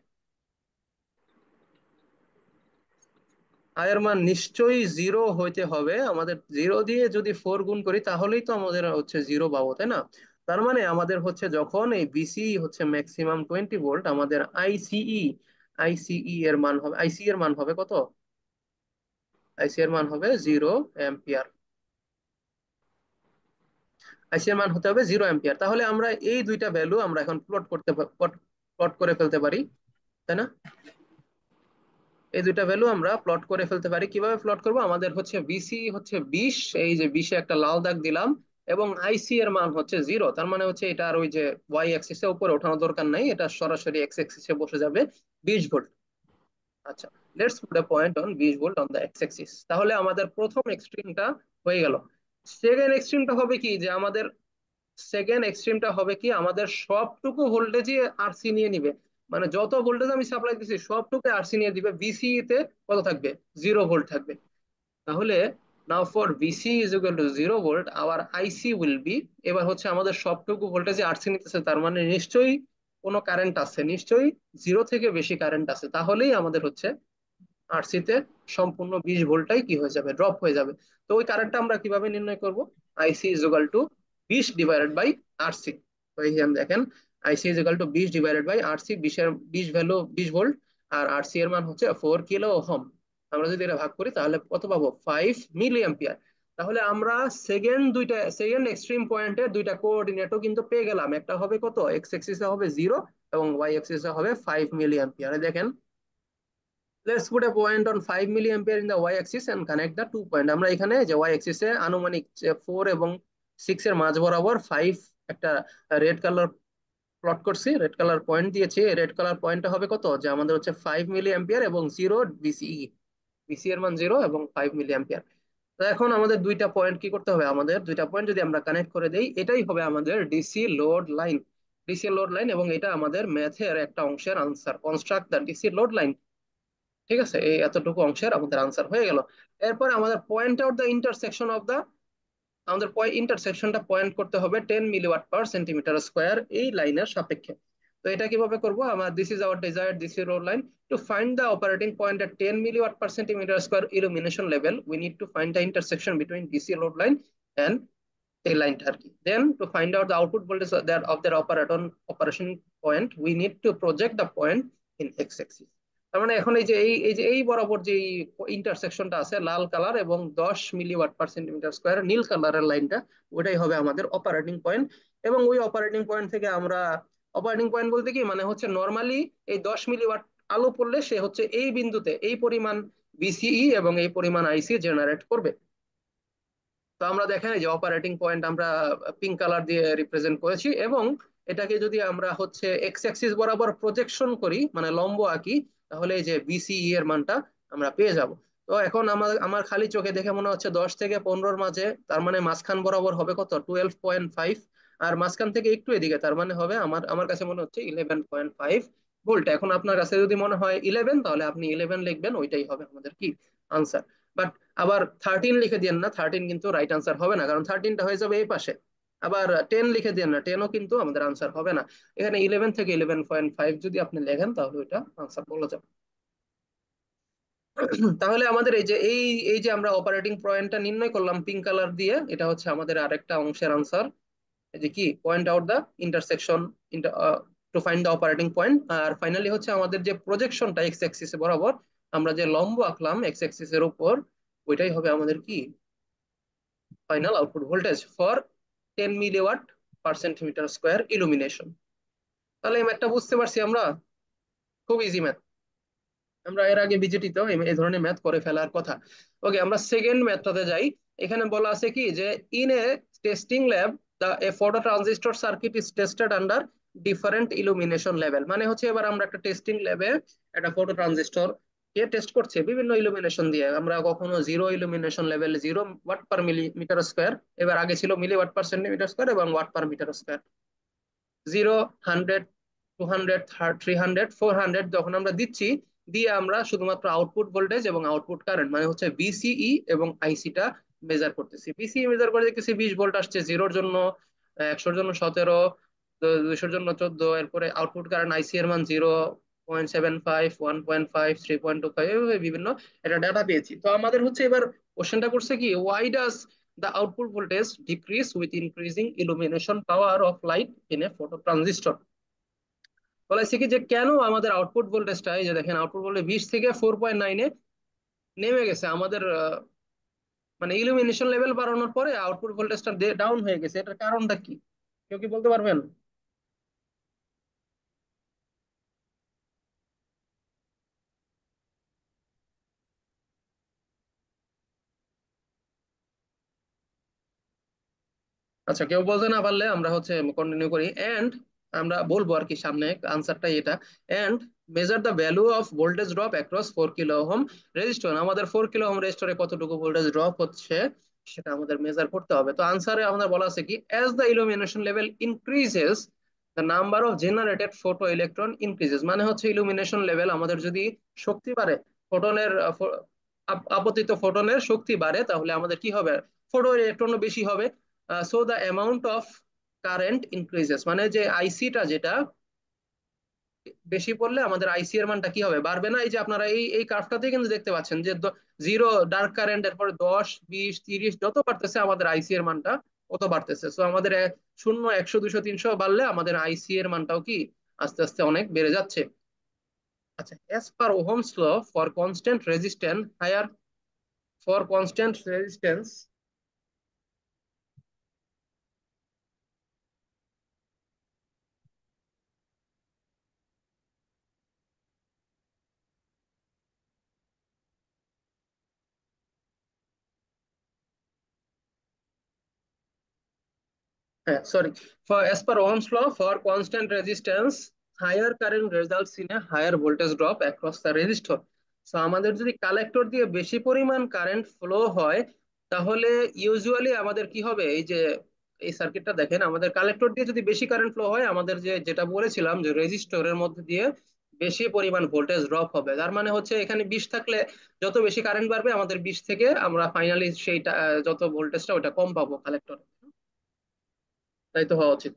আয়ের মান নিশ্চয়ই 0 হইতে হবে, আমাদের 0 দিয়ে যদি 4 গুণ করি তাহলেই তো আমাদের হচ্ছে 0 পাবো, তাই না? তার মানে আমাদের হচ্ছে যখন এই বিসি হচ্ছে ম্যাক্সিমাম 20 ভোল্ট, আমাদের আইসিই, আইসিই এর মান হবে, আইসি এর মান হবে কত? আইসি এর মান হবে 0 অ্যাম্পিয়ার, আইসি এর মান হতে হবে 0 অ্যাম্পিয়ার। তাহলে আমরা এই দুইটা ভ্যালু আমরা এখন প্লট করতে, প্লট করে ফেলতে পারি, তাই না? এই দুইটা ভ্যালু আমরা প্লট করে ফেলতে পারি। কিভাবে প্লট করব? আমাদের হচ্ছে বিসি হচ্ছে 20, এই যে 20 একটা লাল দাগ দিলাম, এবং আইসি এর মান হচ্ছে 0। তার মানে হচ্ছে এটা আর ওই যে ওয়াই অ্যাক্সিসে উপরে ওঠানোর দরকার নাই, এটা সরাসরি এক্স অ্যাক্সিসে বসে যাবে, 20 ভোল্ট। আচ্ছা, let's put a point on 20 volt on the x Axis. তাহলে আমাদের প্রথম এক্সট্রিমটা হয়ে গেল। সেকেন্ড এক্সট্রিমটা হবে কি যে আমাদের, সেকেন্ড এক্সট্রিমটা হবে কি আমাদের সবটুকু ভোল্টেজই আরসি নিয়ে নিবে, মানে যত ভোল্টেজ আমি সাপ্লাই দিচ্ছি সবটুকু আরসি নিয়ে দিবে, ভিসি তে কত থাকবে? 0 ভোল্ট থাকবে। তাহলে now for VC is equal to 0 volt our IC will be, এবার হচ্ছে আমাদের সবটুকু ভোল্টেজে আরসি নিতেছে, তার মানে নিশ্চয়ই কোনো কারেন্ট আছে, নিশ্চয়ই 0 থেকে বেশি কারেন্ট আছে, তাহলেই আমাদের হচ্ছে আরসি তে সম্পূর্ণ 20 ভোল্টটাই কি হয়ে যাবে, ড্রপ হয়ে যাবে। তো ওই কারেন্টটা আমরা কিভাবে নির্ণয় করব? IC is equal to 20 divided by RC. তো এইখানে দেখেন IC is equal to 20 divided by RC, 20 value 20 volt, আর আরসি এর মান হচ্ছে 4 কিলো ওহম। আমরা যদি এটা ভাগ করি তাহলে কত পাবো? 5 মিলি অ্যাম্পিয়ার। তাহলে আমরা সেকেন্ড এক্সট্রিম পয়েন্টের দুইটা কোঅর্ডিনেটও কিন্তু পেয়ে গেলাম, একটা হবে কত, এক্স এক্সিসে হবে 0 এবং ওয়াই এক্সিসে হবে 5 মিলি অ্যাম্পিয়ার। দেখেন, let's put a point on 5 milliampere in the y-axis and connect the 2 point. আমরা এখানে যে y-axis এ আনুমানিক 4 এবং 6 এর মাঝ বরাবর 5 একটা রেড কালার প্লট করছি, রেড কালার পয়েন্ট দিয়েছি। রেড কালার পয়েন্টটা হবে কত, যে আমাদের হচ্ছে 5 মিলি অ্যাম্পিয়ার এবং 0 বিসিই, বিসি এর মান 0 এবং 5 মিলি অ্যাম্পিয়ার। তো এখন আমাদের দুইটা পয়েন্ট কি করতে হবে, আমাদের দুইটা পয়েন্ট যদি আমরা কানেক্ট করে দেই, এটাই হবে আমাদের DC load line. DC load line, এবং এটা আমাদের ম্যাথের একটা অংশের answer, construct the DC load line. ঠিক আছে, এই এতটুকু অংশের আমাদের আনসার হয়ে গেল। এরপর আমাদের point out the intersection of the, আমাদের ইন্টারসেকশনটা পয়েন্ট করতে হবে 10 মিলিওয়াট/সেন্টিমিটার স্কোয়ার এই লাইনের সাপেক্ষে। তো এটা কিভাবে করব, আমার this is our desired DC road line. To find the operating point at 10 milliwatt centimetre square illumination level, we need to find the intersection between DC load line and এই লাইনটা আর কি। Then to find out the output voltage of their operation point, we need to project the point in X axis. তার মানে এখন এই যে বরাবর যে ইন্টারসেকশনটা আছে লাল কালার এবং 10 মিলিওয়াট/সেন্টিমিটার স্কোয়ার নীল কালারের লাইনটা, ওটাই হবে আমাদের অপারেটিং পয়েন্ট। এবং ওই অপারেটিং পয়েন্ট থেকে আমরা, অপারেটিং পয়েন্ট বলতে কি মানে হচ্ছে নর্মালি এই 10 মিলিওয়াট আলো পড়লে সে হচ্ছে এই বিন্দুতে এই পরিমাণ বিসিই এবং এই পরিমাণ আইসি জেনারেট করবে। তো আমরা দেখেন এই যে অপারেটিং পয়েন্ট আমরা পিঙ্ক কালার দিয়ে রিপ্রেজেন্ট করেছি, এবং এটাকে যদি আমরা হচ্ছে এক্স অ্যাক্সিস বরাবর প্রজেকশন করি মানে লম্ব আঁকি, তাহলে এই যে বিসিই এর মানটা আমরা পেয়ে যাব। তো এখন আমার আমার খালি চোখে দেখে মনে হচ্ছে 10 থেকে 15-র মাঝে, তার মানে মাঝখান বরাবর হবে কত, 12.5। আর মাঝখান থেকে একটু এদিকে তার মানে হবে আমার আমার কাছে মনে হচ্ছে 11.5 ভোল্ট। এখন আপনার কাছে যদি মনে হয় 11, তাহলে আপনি 11 লিখবেন, ওইটাই হবে আমাদের কি আনসার। বাট আবার 13 লিখে দিয়েন না, 13 কিন্তু রাইট আনসার হবে না, কারণ 13টা হয়ে যাবে এই পাশে। আবার 10 লিখে দিয়েন না, 10ও কিন্তু আমাদের আনসার হবে না। এখানে 11 থেকে 11.5 যদি আপনি লেখেন, তাহলে ওইটা আনসার বলা যাবে। তাহলে আমাদের এই যে আমরা অপারেটিং পয়েন্টটা নির্ণয় করলাম পিঙ্ক কালার দিয়ে, এটা হচ্ছে আমাদের আরেকটা অংশের আনসার। এই যে কি point out the intersection to find the operating point. আর ফাইনালি হচ্ছে আমাদের যে প্রজেকশনটা এক্স অ্যাক্সিস বরাবর, আমরা যে লম্ব আঁকলাম এক্স অ্যাক্সিস এর উপর, ওইটাই হবে আমাদের কি final output voltage for 10 milliwatt centimetre square illumination. তাহলে এই ম্যাথটা বুঝতে পারছি আমরা, খুব ইজি ম্যাথ। আমরা এর আগে বিজেটিতেও এই ধরনের ম্যাথ করে ফেলার কথা। ওকে, আমরা সেকেন্ড ম্যাথটাতে যাই। এখানে বলা আছে কি যে in a testing lab the A photo transistor circuit is tasted under different illumination level. মানে হচ্ছে এবার আমরা একটা টেস্টিং ল্যাবে একটা ফটো ট্রানজিস্টর কে টেস্ট করছে বিভিন্ন ইলুমিনেশন দিয়ে। আমরা কখনো 0 ইলুমিনেশন লেভেল 0 ওয়াট/মিটার স্কোয়ার, এবার আগে ছিল মিলিওয়াট/সেন্টিমিটার স্কোয়ার এবং ওয়াট/মিটার স্কোয়ার। 0, 100, 200, 300, 400 যখন আমরা দিচ্ছি, দিয়ে আমরা শুধুমাত্র আউটপুট ভোল্টেজ এবং আউটপুট কারেন্ট মানে হচ্ছে বিসিই এবং আইসিটা মেজার করতেছি। বিসিই মেজার করে দেখতেছি 20 ভোল্ট আসছে 0-র জন্য, 100-র জন্য 17, 200-র জন্য 14। এরপরে আউটপুট কারেন্ট আইসি এর মান 0.75, 1.5, 3.25, এভাবে বিভিন্ন একটা ডাটা পেয়েছি। তো আমাদের হচ্ছে এবার কোশ্চেনটা করছে কি, why does the output voltage decrease with increasing illumination power of light in a phototransistor? বলেছে কি যে কেন আমাদের আউটপুট ভোল্টেজটা, এই যে দেখেন আউটপুট ভোল্টেজ 20 থেকে 4.9-এ নেমে গেছে আমাদের, মানে ইলুমিনেশন লেভেল বাড়ানোর পরে আউটপুট ভোল্টেজটা ডাউন হয়ে গেছে, এটার কারণটা কি, কেউ কি বলতে পারবেন? আচ্ছা, কেউ বলতে না পারলে আমরা হচ্ছে কন্টিনিউ করি। এন্ড আমরা বলবো আর কি সামনে আনসারটা এটা। And measure the value of voltage drop across 4 kilo ohm resistor. আমাদের 4 কিলো ওহম রেজিস্টরে কতটুকু ভোল্টেজ ড্রপ হচ্ছে সেটা আমাদের মেজার করতে হবে। তো আনসারে আমাদের বলা আছে কি, as the illumination level increases the number of generated photo electron increases. মানে হচ্ছে ইলুমিনেশন লেভেল আমাদের যদি শক্তি বাড়ে, ফোটনের আপতিত ফোটনের শক্তি বাড়ে, তাহলে আমাদের কি হবে, ফোটো ইলেকট্রনও বেশি হবে। So the amount of current increases, মানে যে আইসিটা যেটা বেশি পড়লে আমাদের আইসি এর মানটা কি হবে, বাড়বে না। এই যে আপনারা এই কার্ভটাতে কিন্তু দেখতে পাচ্ছেন যে 0 ডার্ক কারেন্ট, এরপরে 10, 20, 30 যত বাড়তেছে আমাদের আইসি এর মানটা কত বাড়তেছে। সো আমাদের 0, 100, 200, 300 বাড়লে আমাদের আইসি এর মানটাও কি আস্তে আস্তে অনেক বেড়ে যাচ্ছে। আচ্ছা, as per Ohm's law for constant resistance higher, for constant resistance হ্যাঁ sorry, for as per Ohm's law for constant resistance higher current results in a higher voltage drop across the resistor. So আমাদের যদি collector দিয়ে বেশি পরিমাণ current flow হয়, তাহলে usually আমাদের কি হবে, এই যে এই সার্কিটটা দেখেন, আমাদের কালেক্টর দিয়ে যদি বেশি কারেন্ট ফ্লো হয়, আমাদের যে যেটা বলেছিলাম যে রেজিস্টরের মধ্যে দিয়ে বেশি পরিমাণ ভোল্টেজ ড্রপ হবে। তার মানে হচ্ছে এখানে 20 থাকলে যত বেশি কারেন্ট বাড়বে, আমাদের 20 থেকে আমরা ফাইনালি সেইটা যত ভোল্টেজটা ওটা কম পাবো কালেক্টর। তাই তো হওয়া উচিত।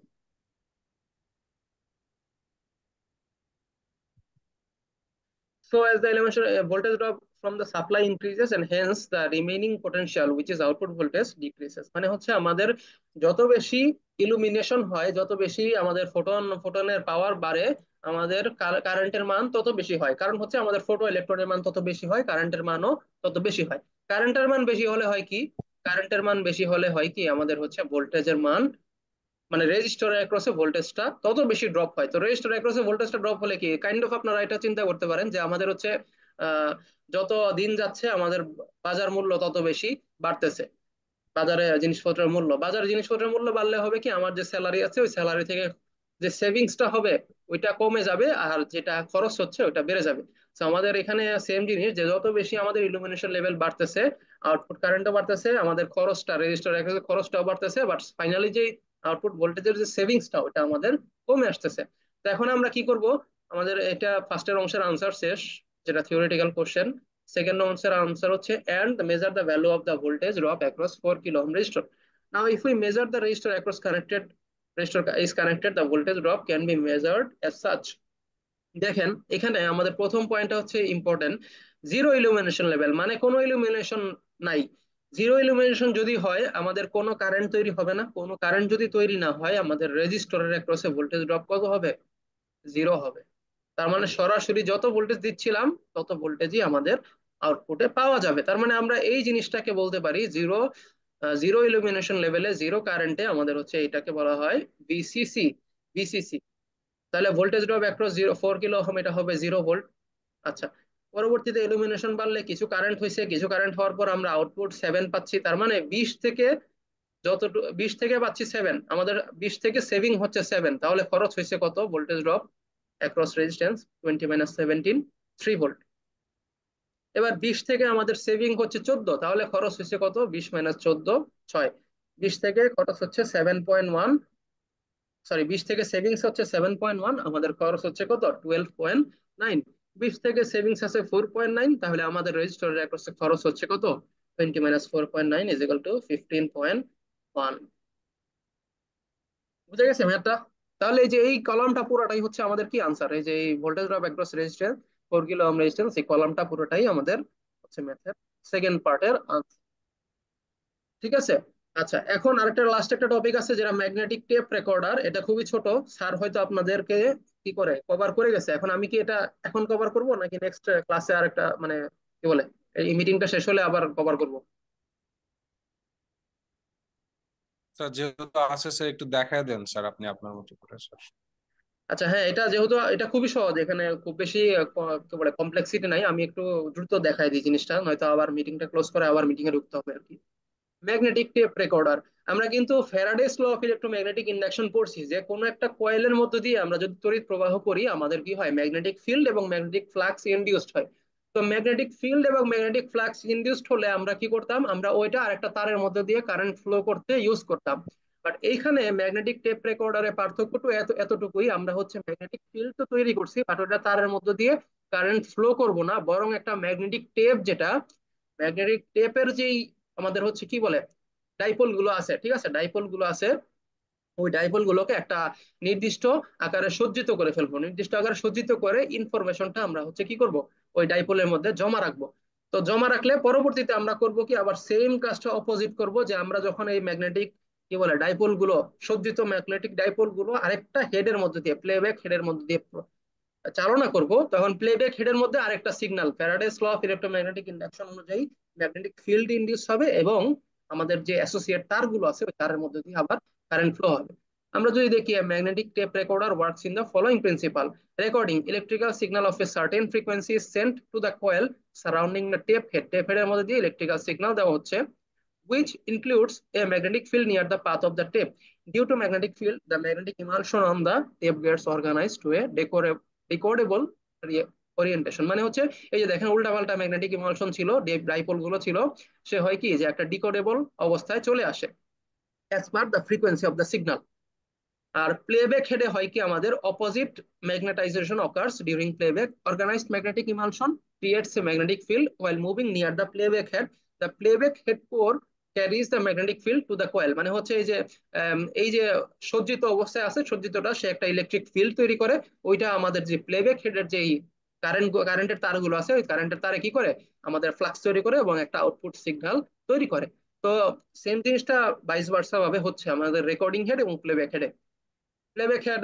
So as the elimination voltage drop from the supply increases and hence the remaining potential which is output voltage decreases, মানে হচ্ছে আমাদের যত বেশি ইলুমিনেশন হয়, যত বেশি আমাদের ফোটনের পাওয়ার বাড়ে, আমাদের কারেন্টের মান তত বেশি হয়। কারণ হচ্ছে আমাদের ফোটো ইলেকট্রনের মান তত বেশি হয়, কারেন্টের মানও তত বেশি হয়। কারেন্টের মান বেশি হলে হয় কি, কারেন্টের মান বেশি হলে হয় কি আমাদের হচ্ছে ভোল্টেজের মান, মানে রেজিস্টরের অ্যাক্রসে ভোল্টেজটা তত বেশি ড্রপ হয়। তো রেজিস্টরের অ্যাক্রসে ভোল্টেজটা ড্রপ হলে কি কাইন্ড অফ আপনারা এটা চিন্তা করতে পারেন যে আমাদের হচ্ছে আহ, যত দিন যাচ্ছে আমাদের বাজার মূল্য তত বেশি বাড়তেছে। বাজারে জিনিসপত্রের মূল্য, বাজারে জিনিসপত্রের মূল্য বাড়লে হবে কি, আমার যে স্যালারি আছে ওই স্যালারি থেকে যে সেভিংসটা হবে ওইটা কমে যাবে, আর যেটা খরচ হচ্ছে ওইটা বেড়ে যাবে। তো আমাদের এখানে সেম জিনিস, যে যত বেশি আমাদের ইলুমিনেশন লেভেল বাড়তেছে, আউটপুট কারেন্টও বাড়তেছে, আমাদের খরচটা রেজিস্টার খরচটাও বাড়তেছে, বাট ফাইনালি যে আউটপুট ভোল্টেজের যে সেভিংসটা ওটা আমাদের কমে আসতেছে। তো এখন আমরা কি করব, আমাদের এটা ফার্স্টের অংশের আনসার শেষ, যেটা থিওরিটিক্যাল কোশ্চেন। সেকেন্ড অংশের আনসার হচ্ছে and measure the value of the voltage drop across 4 kilo ohm resistor. Now if we measure the resistor across connected resistor is connected, the voltage drop can be measured as such. দেখেন এখানে আমাদের প্রথম পয়েন্টটা হচ্ছে important, zero illumination level, মানে কোনো illumination নাই। Zero illumination যদি হয় আমাদের কোনো কারেন্ট তৈরি হবে না, কোনো কারেন্ট যদি তৈরি না হয় আমাদের রেজিস্টরের অ্যাক্রসে ভোল্টেজ ড্রপ কত হবে, জিরো হবে। তার মানে সরাসরি যত ভোল্টেজ দিচ্ছিলাম তত ভোল্টেজই আমাদের আউটপুটে পাওয়া যাবে। তার মানে আমরা এই জিনিসটাকে বলতে পারি জিরো, জিরো ইলুমিনেশন লেভেলে জিরো কারেন্টে আমাদের হচ্ছে এটাকে বলা হয় ভিসিসি। ভিসিসি, তাহলে voltage drop across 4 kilo ohm, এটা হবে 0 ভোল্ট। আচ্ছা, পরবর্তীতে ইলুমিনেশন বাড়লে কিছু কারেন্ট হয়েছে, কিছু কারেন্ট হওয়ার পর আমরা আউটপুট 7 পাচ্ছি। তার মানে 20 থেকে যতটুকু 20 থেকে পাচ্ছি 7, আমাদের 20 থেকে সেভিং হচ্ছে 7, তাহলে খরচ হয়েছে কত, voltage drop across resistance 20 minus 17, 3 volt. এবার 20 থেকে আমাদের সেভিং হচ্ছে 14, তাহলে খরচ হচ্ছে কত, 20 মাইনাস 14, 6। 20 থেকে খরচ হচ্ছে 7.1, সরি 20 থেকে সেভিংস হচ্ছে 7.1, আমাদের খরচ হচ্ছে কত, 12.9। 20 থেকে সেভিংস আছে 4.9, তাহলে আমাদের রেজিস্টারের খরচ হচ্ছে কত, 20 মাইনাস 4.9 ইজ ইকুয়াল টু 15.1। বুঝে গেছে ম্যাথটা? তাহলে এই যে এই কলামটা পুরোটাই হচ্ছে আমাদের কি আনসার, এই যে এই voltage drop across resistance 4 kilo ohm resistance, এই কলামটা পুরোটাই আমাদের হচ্ছে ম্যাথের সেকেন্ড পার্টের আনসার। ঠিক আছে। আচ্ছা, এখন আরেকটা লাস্ট একটা টপিক আছে যেটা ম্যাগনেটিক টেপ রেকর্ডার। এটা খুবই ছোট, স্যার হয়তো আপনাদেরকে কি করে কভার করে গেছে। এখন আমি কি এটা এখন কভার করব নাকি নেক্সট ক্লাসে আরেকটা, মানে কি বলে, এই মিটিংটা শেষ হলে আবার কভার করব? স্যার যেহেতু আছে স্যার একটু দেখায় দেন স্যার আপনি আপনার মতো করে স্যার। আচ্ছা হ্যাঁ, এটা যেহেতু এটা খুবই সহজ, এখানে খুব বেশি কি বলে কমপ্লেক্সিটি নাই, আমি একটু দ্রুত দেখাই দিই জিনিসটা, নয়তো আবার মিটিংটা ক্লোজ করে আবার মিটিং এ ঢুকতে হবে আর কি। ম্যাগনেটিক টেপ রেকর্ডার, আমরা কিন্তু Faraday's law of electromagnetic induction পড়ছি, যে কোনো একটা কয়েলের মধ্য দিয়ে আমরা যদি তড়িৎ প্রবাহ করি আমাদের কি হয়, ম্যাগনেটিক ফিল্ড এবং ম্যাগনেটিক ফ্লাক্স ইনডিউসড হয়। তো ম্যাগনেটিক ফিল্ড এবং ম্যাগনেটিক ফ্লাক্স ইনডিউসড হলে আমরা কি করতাম, আমরা ওইটা আরেকটা তারের মধ্যে দিয়ে কারেন্ট ফ্লো করতে ইউজ করতাম। বাট এইখানে ম্যাগনেটিক টেপ রেকর্ডারের পার্থক্যটা এতটুকুই, আমরা হচ্ছে ম্যাগনেটিক ফিল্ড তো তৈরি করছি বাট ওটা তারের মধ্যে দিয়ে কারেন্ট ফ্লো করব না, বরং একটা ম্যাগনেটিক টেপ, যেটা ম্যাগনেটিক টেপের যেই আমাদের হচ্ছে কি বলে ডাইপোল গুলো আছে, ঠিক আছে, ডাইপোল গুলো আছে, ওই ডাইপোল গুলোকে একটা নির্দিষ্ট আকারে সজ্জিত করে ফেলবো, নির্দিষ্ট আকারে সজ্জিত করে ইনফরমেশনটা আমরা হচ্ছে কি করব, ওই ডাইপোলের মধ্যে জমা রাখবো। তো জমা রাখলে পরবর্তীতে আমরা করব কি, আবার সেম কাজটা অপোজিট করব, যে আমরা যখন এই ম্যাগনেটিক কি বলে ডাইপোল গুলো, সজ্জিত ম্যাগনেটিক ডাইপোল গুলো আরেকটা হেডের মধ্যে দিয়ে, প্লেব্যাক হেডের মধ্যে দিয়ে চালনা করব, তখন প্লেব্যাক হেডের মধ্যে আরেকটা signal, Faraday's law of electromagnetic induction অনুযায়ী ম্যাগনেটিক ফিল্ড ইনডিউস হবে, এবং আমাদের যে অ্যাসোসিয়েট তারগুলো আছে ওই তারের মধ্যে দিয়ে আবার কারেন্ট ফ্লো হবে। আমরা যদি দেখি magnetic tape recorder works in the following principle: recording electrical signal of a certain frequency sent to the coil surrounding the tape head, tape হেডের মধ্যে দিয়ে ইলেকট্রিক্যাল সিগন্যাল দেওয়া হচ্ছে। which includes a magnetic field near the path of the tape. Due to magnetic field, the magnetic emulsion on the tape gets organized to a decodable orientation. মানে হচ্ছে এই যে দেখেন উল্টাপাল্টা ম্যাগনেটিক ইমালশন ছিল, dipole গুলো ছিল, সে হয় কি যে একটা ডিকোডেবল অবস্থায় চলে আসে as per the frequency of the signal. আর প্লেব্যাক হেডে হয় কি আমাদের opposite magnetisation occurs during playback. Organised magnetic emulsion creates a magnetic field while moving near the playback head. The playback head core carries the magnetic field to the coil. মানে হচ্ছে এই যে সজ্জিত অবস্থায় আছে, সজ্জিতটা সে একটা ইলেকট্রিক ফিল্ড তৈরি করে, ওইটা আমাদের যে প্লেব্যাক হেডের যে কারেন্টের তারগুলো আছে ওই কারেন্টের তারে কি করে আমাদের ফ্লাক্স তৈরি করে এবং একটা আউটপুট সিগন্যাল তৈরি করে। তো সেম জিনিসটা ভাইস ভার্সা ভাবে হচ্ছে আমাদের রেকর্ডিং হেড এবং প্লেব্যাক হেডে। Playback head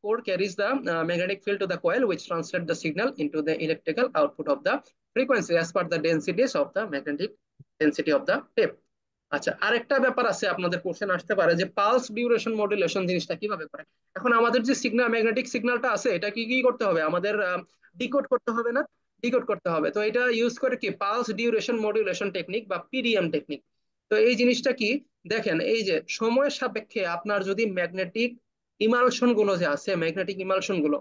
core carries the magnetic field to the coil, which translates the signal into the electrical output of the frequency as per the densities of the magnetic density of the tape. আচ্ছা, আরেকটা ব্যাপার আছে, আপনাদের question আসতে পারে যে pulse duration modulation জিনিসটা কিভাবে করে। এখন আমাদের যে সিগন্যাল, ম্যাগনেটিক সিগন্যালটা আছে, এটা কি কি করতে হবে আমাদের, ডিকোড করতে হবে না? ডিকোড করতে হবে। তো এটা ইউজ করে কি পালস ডিউরেশন মডুলেশন টেকনিক বা পিডিএম টেকনিক। তো এই জিনিসটা কি, দেখেন এই যে সময়ের সাপেক্ষে আপনার যদি ম্যাগনেটিক ইমালশন গুলো যে আছে, ম্যাগনেটিক ইমালশন গুলো,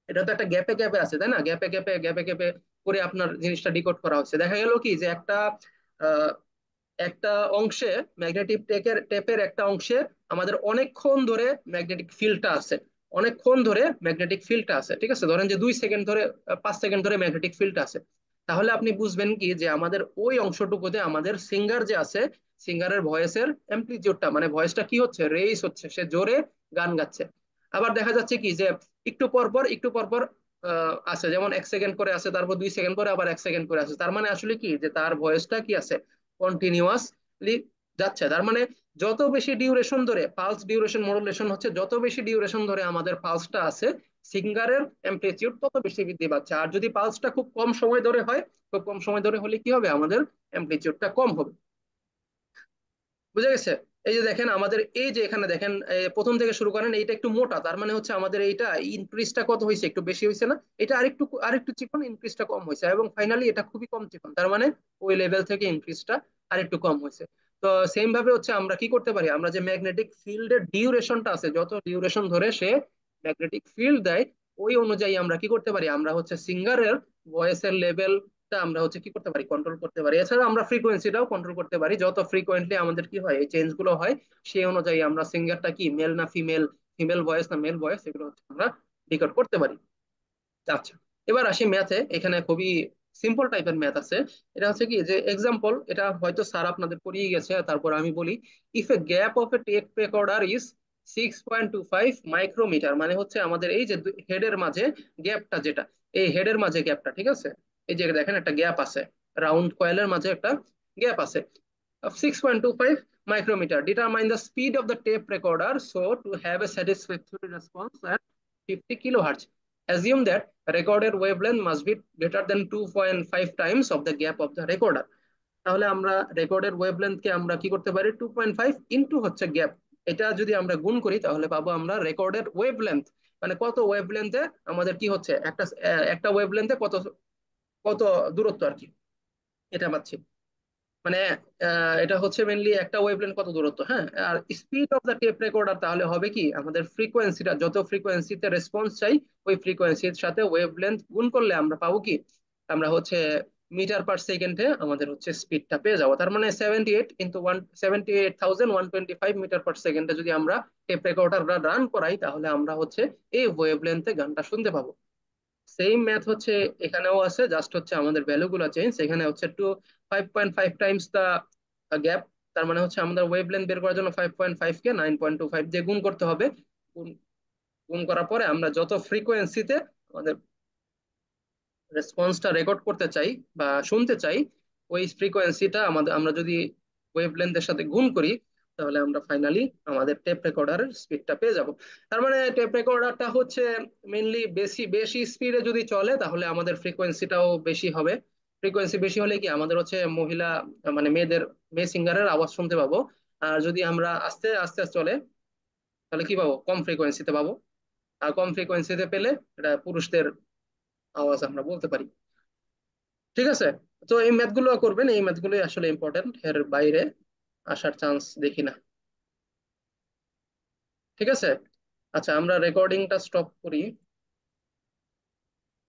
এটা তো একটা গ্যাপে গ্যাপে আছে তাই না, গ্যাপে গ্যাপে গ্যাপে গ্যাপে করে আপনার জিনিসটা ডিকোড করা হচ্ছে। দেখা গেল কি যে আহ, একটা অংশে ম্যাগনেটিক টেপের একটা অংশে আমাদের অনেকক্ষণ ধরে ম্যাগনেটিক ফিল্ডটা আছে, অনেকক্ষণ ধরে ম্যাগনেটিক ফিল্ডটা আছে, ঠিক আছে, ধরেন যে 2 সেকেন্ড ধরে 5 সেকেন্ড ধরে ম্যাগনেটিক ফিল্ডটা আছে। তাহলে আপনি বুঝবেন কি যে আমাদের ওই অংশটুকুতে আমাদের সিঙ্গার যে আছে, সিঙ্গারের ভয়েসের অ্যাম্পলিটিউডটা মানে ভয়েসটা কি হচ্ছে, রেইস হচ্ছে, সে জোরে গান গাচ্ছে। আবার দেখা যাচ্ছে কি যে একটু পর পর আছে, যেমন 1 সেকেন্ড করে আছে, তারপর 2 সেকেন্ড করে আবার 1 সেকেন্ড করে আছে। তার মানে আসলে কি যে তার ভয়েসটা কি আছে, কন্টিনিউয়াসলি যাচ্ছে। তার মানে যত বেশি ডিউরেশন ধরে, পালস ডিউরেশন মডুলেশন হচ্ছে যত বেশি ডিউরেশন ধরে আমাদের পালসটা আছে, সিঙ্গারের অ্যাম্পলিটিউড তত বেশি বৃদ্ধি পাচ্ছে। আর যদি পালসটা খুব কম সময় ধরে হয়, খুব কম সময় ধরে হলে কি হবে, আমাদের অ্যাম্পলিটিউডটা কম হবে। বুঝে গেছে? এই যে দেখেন আমাদের এই যে এখানে দেখেন প্রথম থেকে শুরু করেন, এইটা একটু মোটা, তার মানে হচ্ছে আমাদের এইটা ইনক্রিজটা কত হয়েছে, একটু বেশি হয়েছে না, এটা আরেকটু আরেকটু চিকন, ইনক্রিজটা কম হয়েছে, এবং ফাইনালি এটা খুবই কম চিকন, তার মানে ওই লেভেল থেকে ইনক্রিজটা আরেকটু কম হয়েছে। তো সেম ভাবে হচ্ছে আমরা কি করতে পারি, আমরা যে ম্যাগনেটিক ফিল্ডের ডিউরেশনটা আছে, যত ডিউরেশন ধরে সে ম্যাগনেটিক ফিল্ড দেয়, ওই অনুযায়ী আমরা কি করতে পারি, আমরা হচ্ছে সিঙ্গারের ভয়েসের লেভেল আমরা হচ্ছে কি করতে পারি, কন্ট্রোল করতে পারি। এছাড়া আমরা ফ্রিকোয়েন্সিটাও কন্ট্রোল করতে পারি, যত ফ্রিকোয়েন্টলি আমাদের কি হয় এই চেঞ্জ গুলো হয়, সেই অনুযায়ী আমরা সিঙ্গারটা কি মেল না ফিমেল, ফিমেল ভয়েস না মেল ভয়েস, এগুলো হচ্ছে আমরা রেকর্ড করতে পারি। আচ্ছা, এবার আসি ম্যাথে। এখানে খুবই সিম্পল টাইপের ম্যাথ আছে। এটা হচ্ছে কি যে এক্সাম্পল, এটা হয়তো স্যার আপনাদের পড়িয়ে গেছে, তারপর আমি বলি। If a gap of a tape recorder is 6.25 micrometre, মানে হচ্ছে আমাদের এই যে হেডের মাঝে গ্যাপটা, যেটা এই হেডের মাঝে গ্যাপটা, ঠিক আছে, এই যে দেখেন একটা গ্যাপ আছে, রাউন্ড কয়েলের মাঝে একটা গ্যাপ আছে of 6.25 micrometer. Determine the speed of the tape recorder so to have a satisfactory response at 50 kilohertz. Assume that recorded wavelength must be greater than 2.5 times of the gap of the recorder. তাহলে আমরা রেকর্ডের ওয়েভলেন্থকে আমরা কি করতে পারি, 2.5 into হচ্ছে gap, এটা যদি আমরা গুণ করি তাহলে পাবো আমরা রেকর্ডের ওয়েভলেন্থ, মানে কত ওয়েভলেন্থে আমাদের কি হচ্ছে, একটা ওয়েভলেন্থে কত কত দূরত্ব আর কি, এটা পাচ্ছি। মানে এটা হচ্ছে মেনলি একটা ওয়েভলেন্থ কত দূরত্ব, হ্যাঁ। আর speed of the tape recorder তাহলে হবে কি, আমাদের ফ্রিকোয়েন্সিটা, যত ফ্রিকোয়েন্সিতে রেসপন্স চাই ওই ফ্রিকোয়েন্সির সাথে ওয়েভলেন্থ গুণ করলে আমরা পাবো কি, আমরা হচ্ছে মিটার পার সেকেন্ডে আমাদের হচ্ছে স্পিডটা পেয়ে যাবো। তার মানে 78 মিটার পার সেকেন্ডে যদি আমরা টেপ রেকর্ডারটা রান করাই, তাহলে আমরা হচ্ছে এই ওয়েভলেন্থে গানটা শুনতে পাবো। সেম ম্যাথ হচ্ছে এখানেও আছে, জাস্ট হচ্ছে আমাদের ভ্যালু গুলো চেঞ্জ। এখানে হচ্ছে 5.5 টাইমস দা গ্যাপ, তার মানে হচ্ছে আমাদের ওয়েভ লেন্থ বের করার জন্য 5.5 কে 9.25 দিয়ে গুণ করতে হবে। গুণ গুণ করার পরে আমরা যত ফ্রিকোয়েন্সিতে আমাদের রেসপন্সটা রেকর্ড করতে চাই বা শুনতে চাই, ওই ফ্রিকোয়েন্সিটা আমাদের আমরা যদি ওয়েভ লেন্থের সাথে গুণ করি, তাহলে আমরা ফাইনালি আমাদের টেপ রেকর্ডারের স্পিডটা পেয়ে যাব। তার মানে টেপ রেকর্ডারটা হচ্ছে মেইনলি বেশি বেশি স্পিডে যদি চলে তাহলে আমাদের ফ্রিকোয়েন্সিটাও বেশি হবে। ফ্রিকোয়েন্সি বেশি হলে কি আমাদের হচ্ছে মহিলা মানে মেয়ে সিঙ্গারের আওয়াজ শুনতে পাবো। আর যদি আমরা আস্তে আস্তে চলে তাহলে কি পাবো, কম ফ্রিকোয়েন্সিতে পাবো। আর কম ফ্রিকোয়েন্সিতে পেলে এটা পুরুষদের আওয়াজ আমরা বলতে পারি। ঠিক আছে? তো এই ম্যাথ গুলো করবেন, এই ম্যাথ গুলো আসলে ইম্পর্টেন্ট এর বাইরে। আসার চান্স দেখি না। ঠিক আছে, আচ্ছা আমরা রেকর্ডিংটা স্টপ করি।